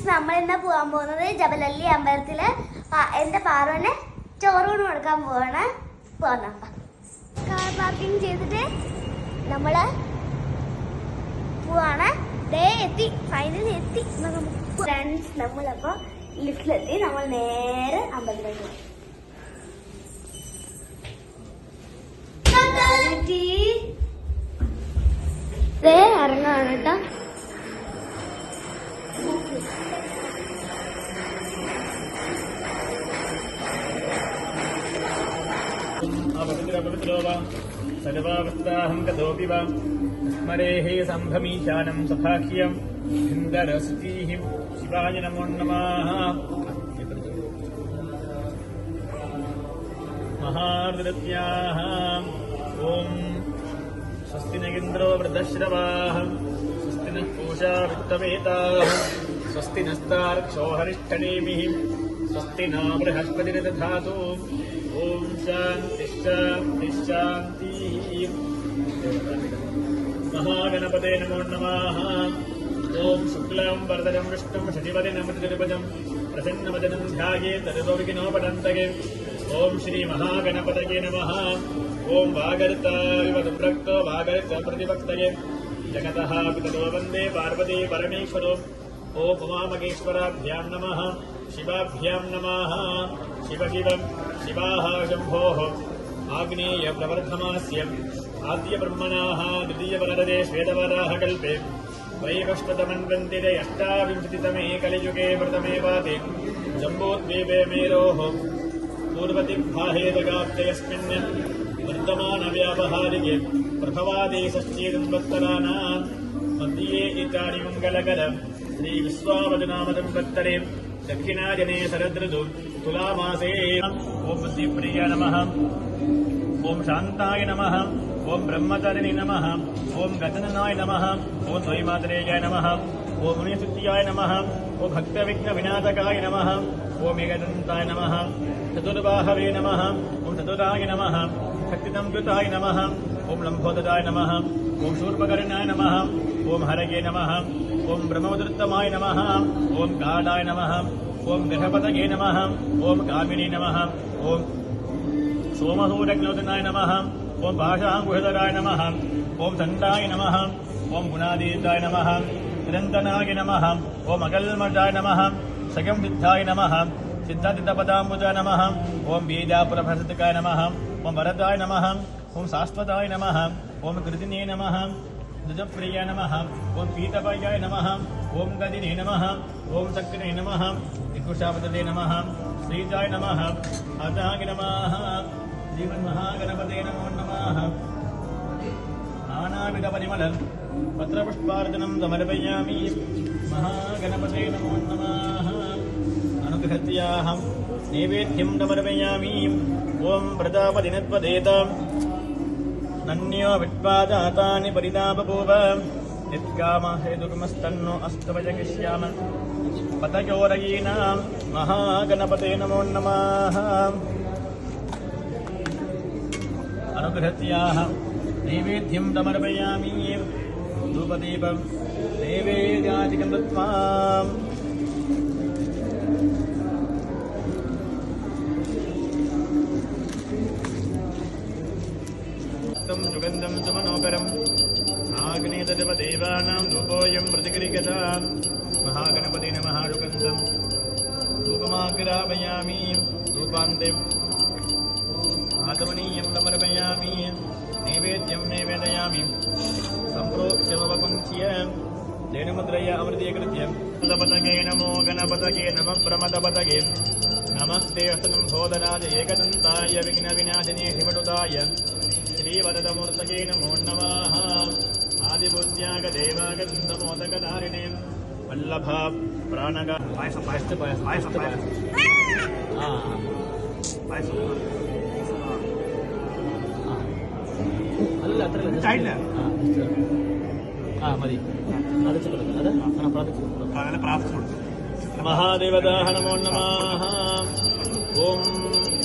നമ്മൾ ഇന്ന് പോകാൻ പോകുന്നത് ജബലല്ലി അമ്പലത്തില് എന്റെ പാറുവിനെ ചോറൂണ് കൊടുക്കാൻ പോവാണ്. കാർ പാർക്കിംഗ് ചെയ്തിട്ട് നമ്മള് പോവാണ്. എത്തി, ഫൈനലി എത്തി ഫ്രണ്ട്സ്. നമ്മളപ്പോ ലിഫ്റ്റിലെത്തി. നമ്മൾ നേരെ അമ്പലത്തിലേക്ക് പോകും. ഇറങ്ങാണ് കേട്ടോ. സർവാവസ്ഥാഹം കഥോപി വാ സ്മരേഹേ സംഭമീശാനം സഭാഹ്യം ഹിന്ദരസ്തീഹിം ശിവായ നമോ നമഃ. മഹാദൃത്യാഃ ഓം സ്വസ്തി നഗേന്ദ്രോ വൃദ്ധശ്രവാഃ സ്വസ്തി നഃ പൂഷാ വിത്തവേതാഃ സ്വസ്തി നസ്താർക്ഷോ ഹരിഷ്ഠനേമിഃ സ്വസ്തി നോ ബൃഹസ്പതിർദധാതു. ഓം ശാന്തി ശാന്തി ശാന്തി. മഹാഗണപതേ നമോ നമഃ. ഓം ശുക്ലാം വരദരം വിഷ്ണും ശശിവദനം പ്രസന്നവദനം ധ്യായേത് സർവവിഘ്നോപടന്തകേ. ഓം ശ്രീ മഹാഗണപതയേ നമഃ. ഓം വാഗർത്താവിവദുഭ്രക്തോ വാഗർത്ത പ്രതിഭക്തയേ ജഗതഃ പിതരോ വന്ദേ പാർവതീ പരമേശ്വരോ. ഓം ഉമാമഹേശ്വരാഭ്യാം നമഃ. ശിവാഭ്യാം നമഃ. ശിവ ശിവം ശിവാഃ ശംഭോഃ ആഗ്നേയ പ്രവർദ്ധമാസ്യം ആദ്യ ബ്രഹ്മണാഃ ദ്വിതീയ വരദേ ശ്വേതവരാഹ കൽപേ വൈവഷ്ണതമന്വന്തിരെ അഷ്ടാവിംശതിതമേ കലിയുഗേ പ്രഥമേ വാദേ ജംബോദ്വീപേ മേരോഃ പൂർവതിഭാഹേതഗാപ്തയസ്മിन् വർത്തമാനവ്യാവഹാരികേ പ്രഭവാദേ षष्ठीतराणां मध्ये इतानि मङ्गलकरं श्रीविश्वावदनामदम्पत्तरे दक्षिणाजने शरदृतु तुलामासे. ओम बुद्धिप्रिय नमः. ओम शान्ताय नमः. ओम ब्रह्मचारिणे नमः. ओम गजननाय नमः. ओम द्वैमात्रेयाय नमः. ओम मुनिस्तुत्याय नमः. ओम भक्तविघ्नविनाशकाय नमः. ओम एकदन्ताय नमः. चतुर्बाहवे नमः. ओम चतुराय नमः. शक्तिसंयुताय नमः. ओम लम्भोदराय नमः. ओम शूर्पकर्णाय नमः. ओम हरये नमः. ओम ब्रह्मोदृत्तमाय नमः. ओम गाढाय नमः. ओम गृहपतये नमः. ओम कामिनी नमः. ओम सोमसूरग्नोदनाय नमः. ओम भाषाङ्गुहधराय नमः. ओम दण्डाय नमः. ओम गुणातीताय नमः. निरन्तनाय नमः. ओम अकल्मषाय नमः. सगं सिद्धाय नमः. सिद्धातितपदाम्बुजाय नमः. ओम बीजापुरभसतकाय नमः. ओम वरदाय नमः. ओम शाश्वताय नमः. ओम कृतिने नमः. द्विजप्रिय नमः. ओम पीतपायाय नमः. ओम गदिने नमः. ओम चक्रे नमः. दिकुशापतये नमः. श्रीजाय नमः. अजाय नमः. श्रीमन्महागणपते नमो नमः. नानाविधपरिमलं पत्रपुष्पार्चनं समर्पयामि. महागणपते नमो नमः. अनुगृह्याहं नैवेद्यं समर्पयामि. ओम प्रजापतिनत्वदेत नन्यो विट्वाजातानि परितापपूव नित्कामहेतुकमस्तन्नो अस्तवजगिष्याम. पतयोरयीनां महागणपते नमो नमः. अनुगृह्याः नैवेद्यं समर्पयामि. धूपदीपं नैवेद्यादिकं दत्त्वा सुगन्धं सुमनोकरम् आग्नेयदेवानां धूपोऽयं प्रतिगृह्यता. महागणपते नमः. सुगन्धं धूपमाग्रापयामि. धूपान्ते आत्मनीयं समर्पयामि. नैवेद्यं नैवेदयामि. सम्प्रोक्ष्यमवकुञ्च्य धेनुमुद्रया अमृतीकृत्य गणपतये नमो गणपतये नमः. प्रमदपतये नमस्ते अस्तुलम्भोदराय एकदन्ताय विघ्नविनाशिने शिवदुताय श्रीवरदमूर्तये नमो नमः. आदिबुद्ध्यागदेवागन्धमोदकधारिणे वल्लभ प्राणग पायस पायस पायस पायस पायस पायस അല്ല അത്ര ചായില്ല. മതി. മഹാദേവതാഹ നമോ നമഃ. ഓം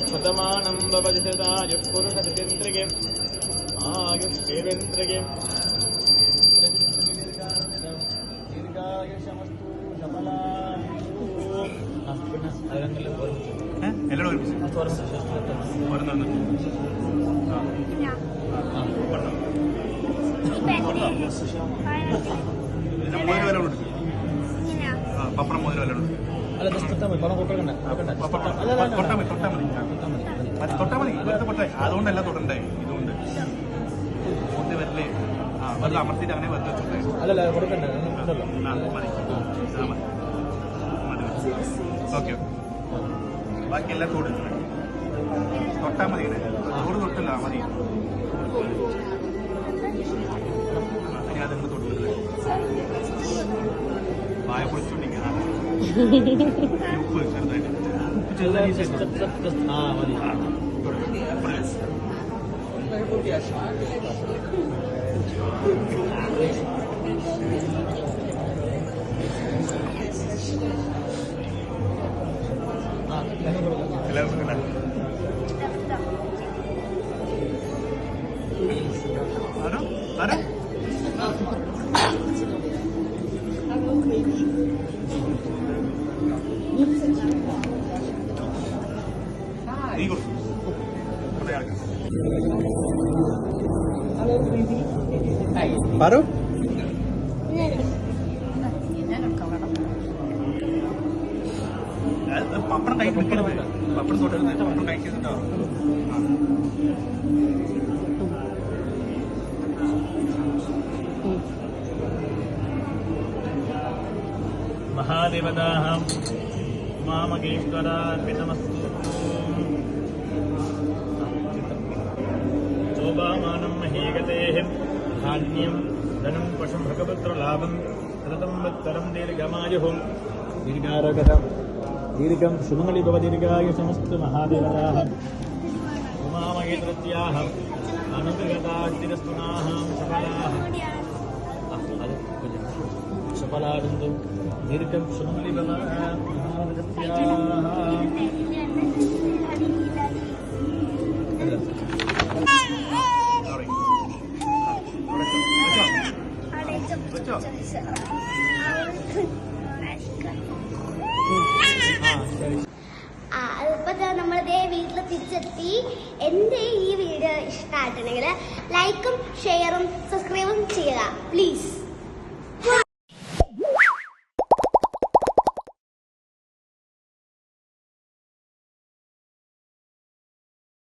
ശതമാനം ഭവതി സദായുഃ പുരുഷചന്ദ്രികേ ആയുഷ്യേവേന്ദ്രികേ ദീർഘായുഷമസ്തു സഫലാ എല്ലാവരും ഒരുമിച്ച് ഓരോന്ന് മുതൽ വില ഉണ്ട്. പപ്പടം മുതൽ വില ഉണ്ട്. തൊട്ടാ മതി വെറുതെ പൊട്ടെ. അതുകൊണ്ടല്ല തൊടണ്ടേ, ഇതുകൊണ്ട് പൊട്ടി വരല്ലേ. വെറുതെ അമർത്തിയിട്ട് അങ്ങനെ വെറുതെ തൊട്ടേ. ഓക്കെ ബാക്കി എല്ലാം തോട് തൊട്ടാ മതി. തോട് തൊട്ടല്ല മതി. ഇനി അതങ്ങ് തൊട്ടില്ലേ വായ പൊളിച്ചോണ്ടിരിക്കുക. ഉപ്പ് ചെറുതായിട്ട് എല്ലാവർക്കും ആരോ ആരോ നീ കൊടുക്കും ആരോ പപ്പടം കഴിക്കരുത്. പപ്പടം തൊട്ടരുത്. പപ്പടം കഴിക്കുന്നുണ്ടോ? മഹാദേവതാഹം ഉമാമകേശ്വരാർപ്പിതമസ്തു. ശോഭാമാനം മഹീഗതേഹം ധാന്യം ധനം പശും ഭഗവത്രലാഭം സതതം വത്സരം ദീർഘമായുഹം ദീർഘാരോഗ്യം ദീർഘം ശുഭങ്ങളി ഭവ ദീർഘായ സമസ്ത മഹാദേവതാഹം ഉമാമകേന്ദ്രത്യാഹം അനുഗ്രഹതാസ്തിരസ്തുനാഹം സഫലാനന്ദം ദീർഘം ശുഭങ്ങളി ഭവ ഇപ്പൊ നമ്മളിതേ വീട്ടിൽ തിരിച്ചെത്തി. എന്റെ ഈ വീഡിയോ ഇഷ്ടമായിട്ടുണ്ടെങ്കിൽ ലൈക്കും ഷെയറും സബ്സ്ക്രൈബും ചെയ്യുക പ്ലീസ്.